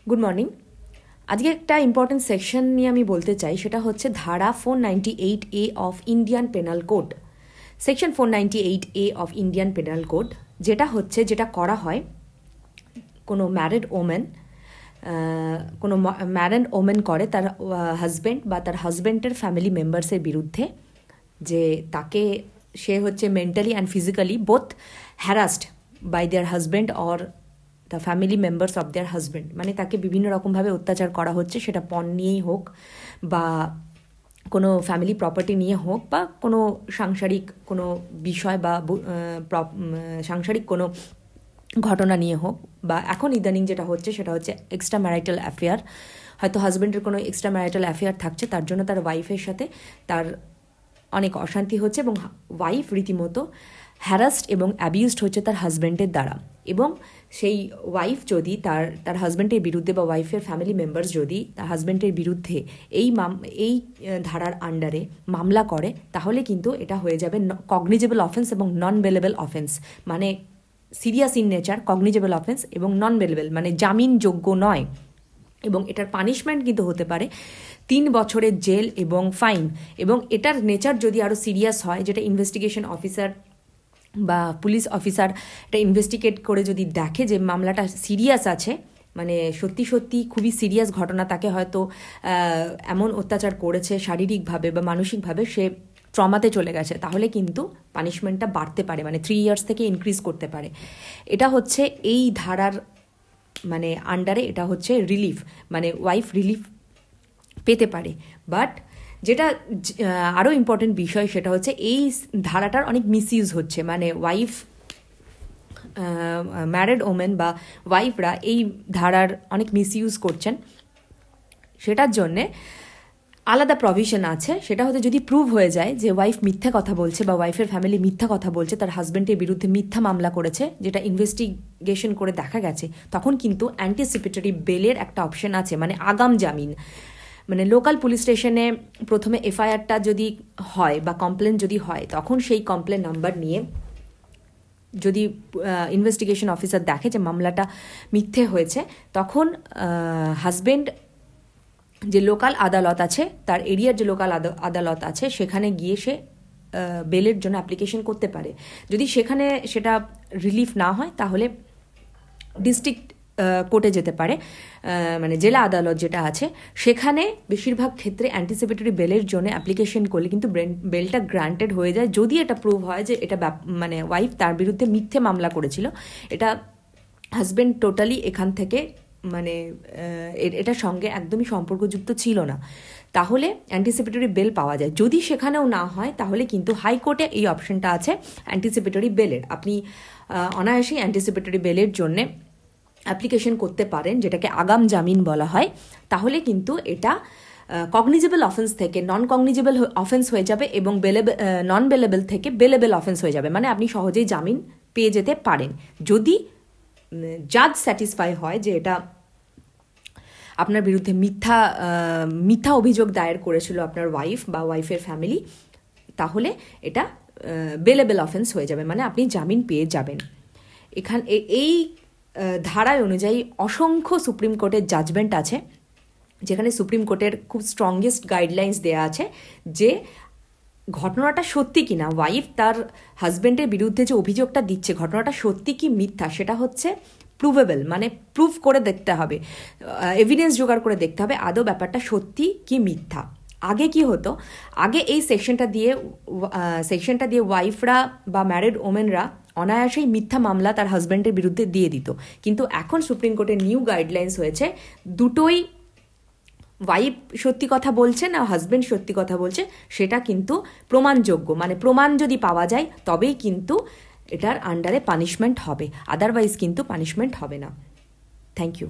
Good morning. আজকে একটা important section নিয়ে আমি বলতে চাই, সেটা হচ্ছে ধারা 498A of Indian penal code. Section 498A of Indian penal code যেটা করা হয় কোনো ম্যারিড ওমেন করে তার হাজব্যান্ড বা তার হাজব্যান্ডের ফ্যামিলি মেম্বার্সের বিরুদ্ধে, যে তাকে সে হচ্ছে mentally and physically both harassed by their husband or the family members of their husband, মানে তাকে বিভিন্ন রকমভাবে অত্যাচার করা হচ্ছে, সেটা পণ নিয়েই হোক বা কোনো ফ্যামিলি প্রপার্টি নিয়ে হোক বা কোনো সাংসারিক কোনো বিষয় বা সাংসারিক কোনো ঘটনা নিয়ে হোক, বা এখন ইদানিং যেটা হচ্ছে সেটা হচ্ছে এক্সট্রা ম্যারিটাল অ্যাফেয়ার। হয়তো হাজব্যান্ডের কোনো এক্সট্রা ম্যারিটাল অ্যাফেয়ার থাকছে, তার জন্য তার ওয়াইফের সাথে তার অনেক অশান্তি হচ্ছে এবং ওয়াইফ রীতিমতো হ্যারাসড এবং অ্যাবিউজড হচ্ছে তার হাজব্যান্ডের দ্বারা। এবং সেই ওয়াইফ যদি তার হাজব্যান্ডের বিরুদ্ধে বা ওয়াইফের ফ্যামিলি মেম্বার্স যদি তার হাজব্যান্ডের বিরুদ্ধে এই ধারার আন্ডারে মামলা করে, তাহলে কিন্তু এটা হয়ে যাবে কগনিজেবল অফেন্স এবং নন বেলেবল অফেন্স, মানে serious in nature, cognizable offence এবং নন বেলেবল মানে জামিনযোগ্য নয়। এবং এটার পানিশমেন্ট কিন্তু হতে পারে 3 বছরের জেল এবং ফাইন। এবং এটার নেচার যদি আরও সিরিয়াস হয়, যেটা ইনভেস্টিগেশন অফিসার বা পুলিশ অফিসার এটা ইনভেস্টিগেট করে যদি দেখে যে মামলাটা সিরিয়াস আছে, মানে সত্যি সত্যি খুবই সিরিয়াস ঘটনা, তাকে হয়তো এমন অত্যাচার করেছে শারীরিকভাবে বা মানসিকভাবে, সে ট্রমাতে চলে গেছে, তাহলে কিন্তু পানিশমেন্টটা বাড়তে পারে, মানে 3 ইয়ার্স থেকে ইনক্রিজ করতে পারে। এটা হচ্ছে এই ধারার মানে আন্ডারে, এটা হচ্ছে রিলিফ, মানে ওয়াইফ রিলিফ পেতে পারে। বাট যেটা আরও ইম্পর্টেন্ট বিষয় সেটা হচ্ছে এই ধারাটার অনেক মিসইউজ হচ্ছে, মানে ওয়াইফ ম্যারিড ওমেন বা ওয়াইফরা এই ধারার অনেক মিসইউজ করছেন। সেটার জন্যে আলাদা প্রভিশন আছে, সেটা হচ্ছে যদি প্রুভ হয়ে যায় যে ওয়াইফ মিথ্যা কথা বলছে বা ওয়াইফের ফ্যামিলি মিথ্যা কথা বলছে, তার হাজব্যান্ডের বিরুদ্ধে মিথ্যা মামলা করেছে, যেটা ইনভেস্টিগেশন করে দেখা গেছে, তখন কিন্তু অ্যান্টিসিপেটরি বেলের একটা অপশন আছে, মানে আগাম জামিন। মানে লোকাল পুলিশ স্টেশনে প্রথমে এফআইআরটা যদি হয় বা কমপ্লেন যদি হয়, তখন সেই কমপ্লেন নাম্বার নিয়ে যদি ইনভেস্টিগেশন অফিসার দেখে যে মামলাটা মিথ্যে হয়েছে, তখন হাজব্যান্ড যে লোকাল আদালত আছে, তার এরিয়ার যে লোকাল আদালত আছে, সেখানে গিয়ে সে বেলের জন্য অ্যাপ্লিকেশন করতে পারে। যদি সেখানে সেটা রিলিফ না হয়, তাহলে ডিস্ট্রিক্ট কোর্টে যেতে পারে, মানে জেলা আদালত যেটা আছে, সেখানে বেশিরভাগ ক্ষেত্রে অ্যান্টিসিপেটরি বেলের জন্য অ্যাপ্লিকেশন করলে কিন্তু বেলটা গ্রান্টেড হয়ে যায়, যদি এটা প্রুভ হয় যে এটা মানে ওয়াইফ তার বিরুদ্ধে মিথ্যে মামলা করেছিল, এটা হাজব্যান্ড টোটালি এখান থেকে মানে এটার সঙ্গে একদমই সম্পর্কযুক্ত ছিল না, তাহলে অ্যান্টিসিপেটরি বেল পাওয়া যায়। যদি সেখানেও না হয়, তাহলে কিন্তু হাইকোর্টে এই অপশনটা আছে অ্যান্টিসিপেটরি বেলের। আপনি অনায়াসেই অ্যান্টিসিপেটরি বেলের জন্যে অ্যাপ্লিকেশন করতে পারেন, যেটাকে আগাম জামিন বলা হয়। তাহলে কিন্তু এটা কগনিজেবল অফেন্স থেকে নন কগনিজেবল অফেন্স হয়ে যাবে এবং নন বেলেবল থেকে বেলেবল অফেন্স হয়ে যাবে, মানে আপনি সহজেই জামিন পেয়ে যেতে পারেন, যদি জাজ স্যাটিসফাই হয় যে এটা আপনার বিরুদ্ধে মিথ্যা অভিযোগ দায়ের করেছিল আপনার ওয়াইফ বা ওয়াইফের ফ্যামিলি, তাহলে এটা বেলেবল অফেন্স হয়ে যাবে, মানে আপনি জামিন পেয়ে যাবেন। এই ধারায় অনুযায়ী অসংখ্য সুপ্রিম কোর্টের জাজমেন্ট আছে, যেখানে সুপ্রিম কোর্টের খুব স্ট্রংগেস্ট গাইডলাইন্স দেওয়া আছে যে ঘটনাটা সত্যি কি না, ওয়াইফ তার হাজব্যান্ডের বিরুদ্ধে যে অভিযোগটা দিচ্ছে ঘটনাটা সত্যি কি মিথ্যা, সেটা হচ্ছে প্রুভেবল, মানে প্রুভ করে দেখতে হবে, এভিডেন্স জোগাড় করে দেখতে হবে আদৌ ব্যাপারটা সত্যি কি মিথ্যা। আগে কি হতো, আগে এই সেকশনটা দিয়ে ওয়াইফরা বা ম্যারিড ওমেনরা অনায়াসেই মিথ্যা মামলা তার হাজব্যান্ডের বিরুদ্ধে দিয়ে দিত, কিন্তু এখন সুপ্রিম কোর্টের নিউ গাইডলাইন্স হয়েছে, দুটোই ওয়াইফ সত্যি কথা বলছে না হাজব্যান্ড সত্যি কথা বলছে, সেটা কিন্তু প্রমাণযোগ্য, মানে প্রমাণ যদি পাওয়া যায় তবেই কিন্তু এটার আন্ডারে পানিশমেন্ট হবে, আদারওয়াইজ কিন্তু পানিশমেন্ট হবে না। Thank you.